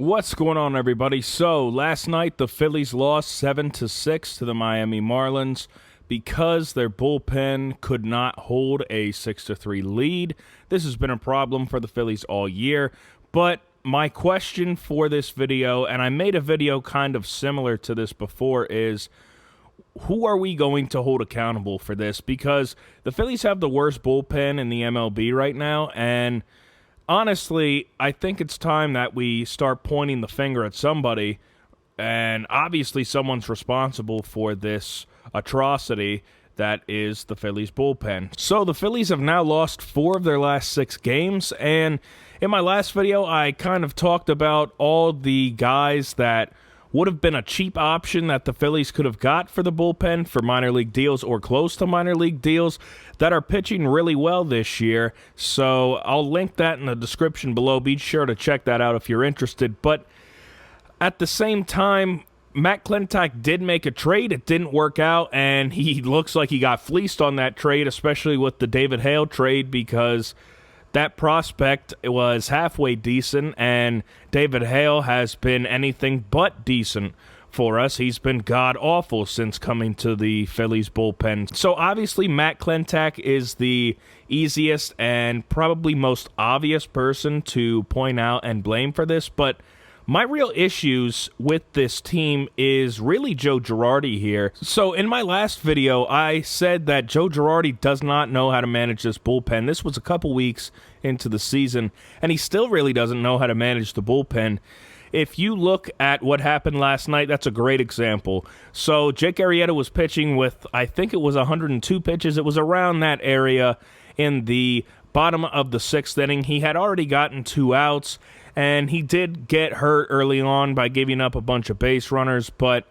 What's going on, everybody? So, last night the Phillies lost 7-6 to the Miami Marlins because their bullpen could not hold a 6-3 lead. This has been a problem for the Phillies all year, but my question for this video, and I made a video kind of similar to this before, is who are we going to hold accountable for this? Because the Phillies have the worst bullpen in the MLB right now, and honestly, I think it's time that we start pointing the finger at somebody, and obviously someone's responsible for this atrocity that is the Phillies bullpen. So the Phillies have now lost 4 of their last 6 games, and in my last video, I kind of talked about all the guys that would have been a cheap option that the Phillies could have got for the bullpen for minor league deals or close to minor league deals that are pitching really well this year. So I'll link that in the description below. Be sure to check that out if you're interested. But at the same time, Matt Klentak did make a trade. It didn't work out, and he looks like he got fleeced on that trade, especially with the David Hale trade, because that prospect was halfway decent, and David Hale has been anything but decent for us. He's been god-awful since coming to the Phillies bullpen. So obviously Matt Klentak is the easiest and probably most obvious person to point out and blame for this, but my real issues with this team is really Joe Girardi here. So in my last video, I said that Joe Girardi does not know how to manage this bullpen. This was a couple weeks into the season, and he still really doesn't know how to manage the bullpen. If you look at what happened last night, that's a great example. So Jake Arrieta was pitching with, I think it was 102 pitches. It was around that area in the bottom of the 6th inning. He had already gotten 2 outs, and he did get hurt early on by giving up a bunch of base runners, but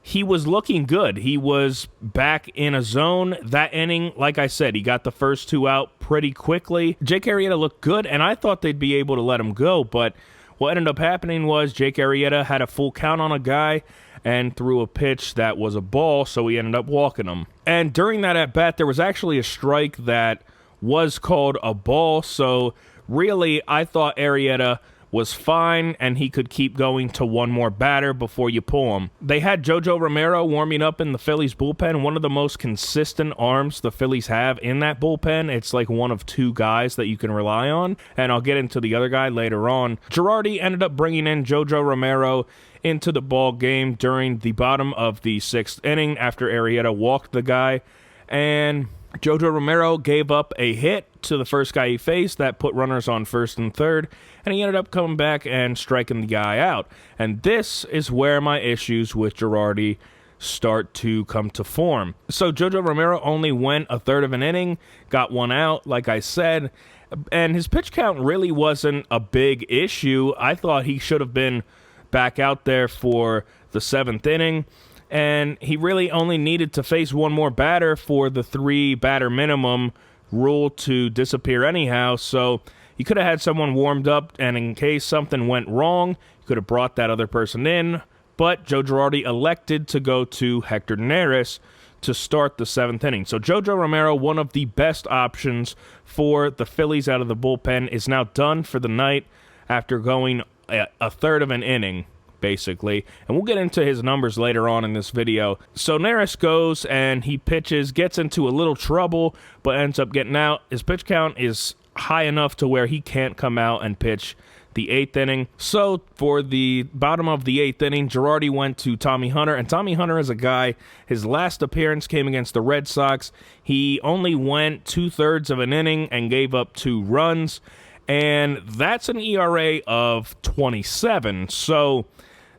he was looking good. He was back in a zone. That inning, like I said, he got the first 2 out pretty quickly. Jake Arrieta looked good, and I thought they'd be able to let him go, but what ended up happening was Jake Arrieta had a full count on a guy and threw a pitch that was a ball, so he ended up walking him. And during that at-bat, there was actually a strike that was called a ball, so really, I thought Arrieta was fine, and he could keep going to one more batter before you pull him. They had JoJo Romero warming up in the Phillies bullpen, one of the most consistent arms the Phillies have in that bullpen. It's like one of 2 guys that you can rely on, and I'll get into the other guy later on. Girardi ended up bringing in JoJo Romero into the ball game during the bottom of the 6th inning after Arrieta walked the guy, and JoJo Romero gave up a hit to the first guy he faced that put runners on 1st and 3rd, and he ended up coming back and striking the guy out. And this is where my issues with Girardi start to come to form. So JoJo Romero only went a third of an inning, got 1 out, like I said, and his pitch count really wasn't a big issue. I thought he should have been back out there for the 7th inning. And he really only needed to face 1 more batter for the 3-batter minimum rule to disappear anyhow. So you could have had someone warmed up, and in case something went wrong, you could have brought that other person in. But Joe Girardi elected to go to Hector Neris to start the 7th inning. So JoJo Romero, one of the best options for the Phillies out of the bullpen, is now done for the night after going a third of an inning, basically, and we'll get into his numbers later on in this video. So Neris goes and he pitches, gets into a little trouble, but ends up getting out. His pitch count is high enough to where he can't come out and pitch the 8th inning. So for the bottom of the 8th inning, Girardi went to Tommy Hunter, and Tommy Hunter is a guy, his last appearance came against the Red Sox. He only went 2/3 of an inning and gave up 2 runs, and that's an ERA of 27. So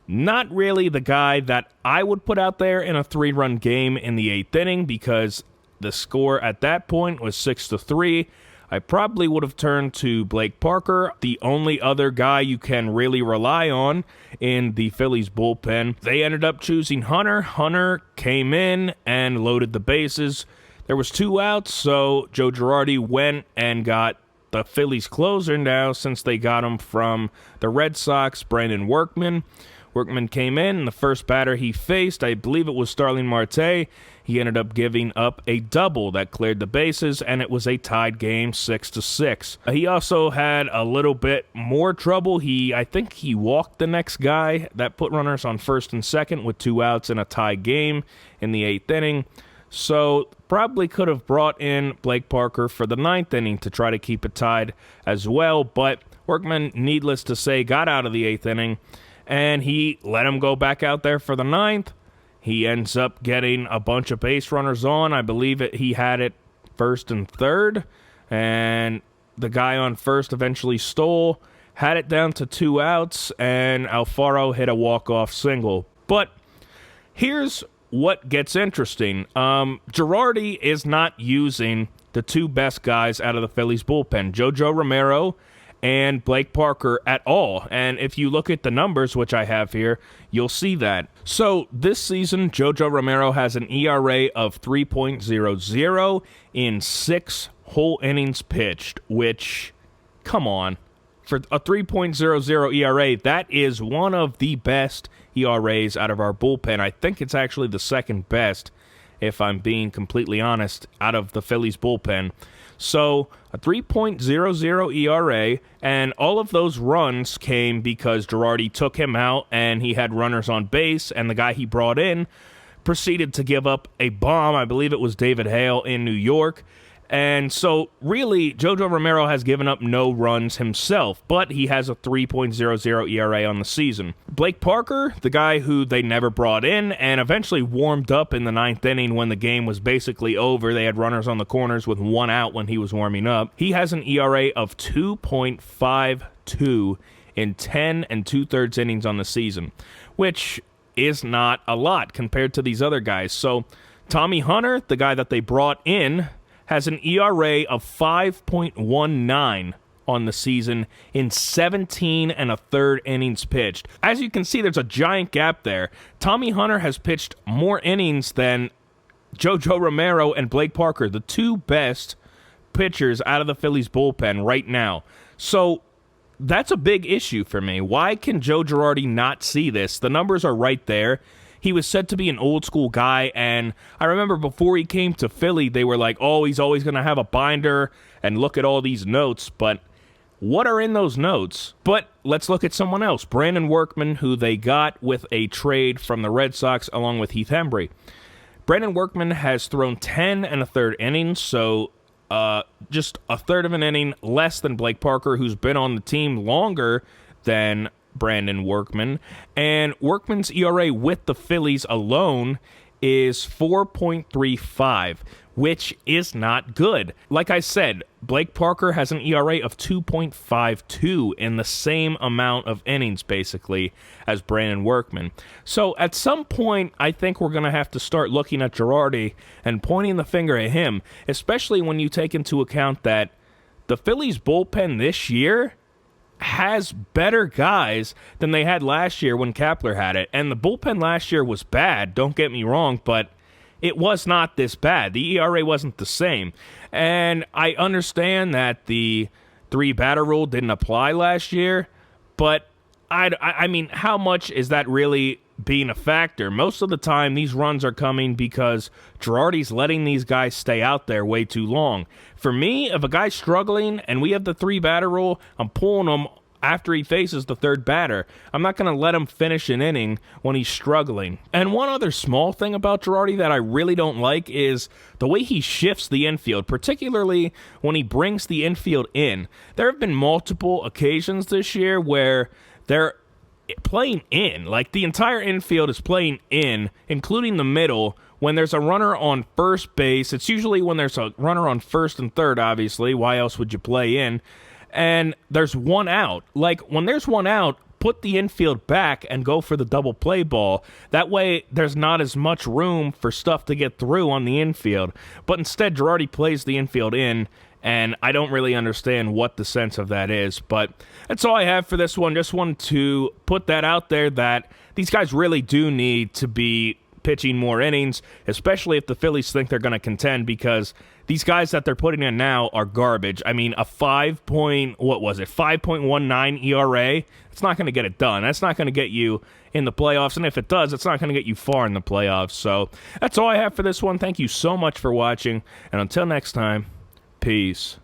not really the guy that I would put out there in a 3-run game in the 8th inning, because the score at that point was 6-3. I probably would have turned to Blake Parker, the only other guy you can really rely on in the Phillies bullpen. They ended up choosing Hunter. Hunter came in and loaded the bases. There was 2 outs, so Joe Girardi went and got the Phillies closer now, since they got him from the Red Sox, Brandon Workman. Workman came in. The first batter he faced, I believe it was Starling Marte. He ended up giving up a double that cleared the bases, and it was a tied game, 6-6. He also had a little bit more trouble. I think he walked the next guy. That put runners on first and second with 2 outs in a tie game in the 8th inning. So probably could have brought in Blake Parker for the 9th inning to try to keep it tied as well. But Workman, needless to say, got out of the 8th inning, and he let him go back out there for the 9th. He ends up getting a bunch of base runners on. I believe he had it first and third, and the guy on first eventually stole, had it down to 2 outs, and Alfaro hit a walk-off single. But here's what gets interesting. Girardi is not using the 2 best guys out of the Phillies bullpen, Joe Romero and Blake Parker, at all. And if you look at the numbers, which I have here, you'll see that. So this season, Joe Romero has an ERA of 3.00 in 6 whole innings pitched, which, come on. For a 3.00 ERA, that is one of the best ERAs out of our bullpen. I think it's actually the second best, if I'm being completely honest, out of the Phillies bullpen. So a 3.00 ERA, and all of those runs came because Girardi took him out and he had runners on base, and the guy he brought in proceeded to give up a bomb. I believe it was David Hale in New York. And so, really, Joe Romero has given up no runs himself, but he has a 3.00 ERA on the season. Blake Parker, the guy who they never brought in and eventually warmed up in the 9th inning when the game was basically over. They had runners on the corners with 1 out when he was warming up. He has an ERA of 2.52 in 10 2/3 innings on the season, which is not a lot compared to these other guys. So, Tommy Hunter, the guy that they brought in, has an ERA of 5.19 on the season in 17 1/3 innings pitched. As you can see, there's a giant gap there. Tommy Hunter has pitched more innings than Joe Romero and Blake Parker, the 2 best pitchers out of the Phillies bullpen right now. So that's a big issue for me. Why can Joe Girardi not see this? The numbers are right there. He was said to be an old-school guy, and I remember before he came to Philly, they were like, oh, he's always going to have a binder and look at all these notes, but what are in those notes? But let's look at someone else, Brandon Workman, who they got with a trade from the Red Sox along with Heath Hembree. Brandon Workman has thrown 10 1/3 innings, so just a third of an inning less than Blake Parker, who's been on the team longer than Brandon Workman, and Workman's ERA with the Phillies alone is 4.35, which is not good. Like I said, Blake Parker has an ERA of 2.52 in the same amount of innings, basically, as Brandon Workman. So at some point, I think we're going to have to start looking at Girardi and pointing the finger at him, especially when you take into account that the Phillies bullpen this year has better guys than they had last year when Kapler had it. And the bullpen last year was bad, don't get me wrong, but it was not this bad. The ERA wasn't the same. And I understand that the 3-batter rule didn't apply last year, but I mean, how much is that really being a factor? Most of the time, these runs are coming because Girardi's letting these guys stay out there way too long. For me, if a guy's struggling and we have the 3-batter rule, I'm pulling him after he faces the 3rd batter. I'm not going to let him finish an inning when he's struggling. And one other small thing about Girardi that I really don't like is the way he shifts the infield, particularly when he brings the infield in. There have been multiple occasions this year where they're playing in. Like, the entire infield is playing in, including the middle. When there's a runner on first base, it's usually when there's a runner on first and third, obviously. Why else would you play in? And there's 1 out. Like, when there's 1 out, put the infield back and go for the double play ball. That way, there's not as much room for stuff to get through on the infield. But instead, Girardi plays the infield in, and I don't really understand what the sense of that is. But that's all I have for this one. Just wanted to put that out there that these guys really do need to be pitching more innings, especially if the Phillies think they're going to contend, because these guys that they're putting in now are garbage. I mean, a 5.19 ERA, it's not going to get it done. That's not going to get you in the playoffs, and if it does, it's not going to get you far in the playoffs. So that's all I have for this one. Thank you so much for watching, and until next time, peace.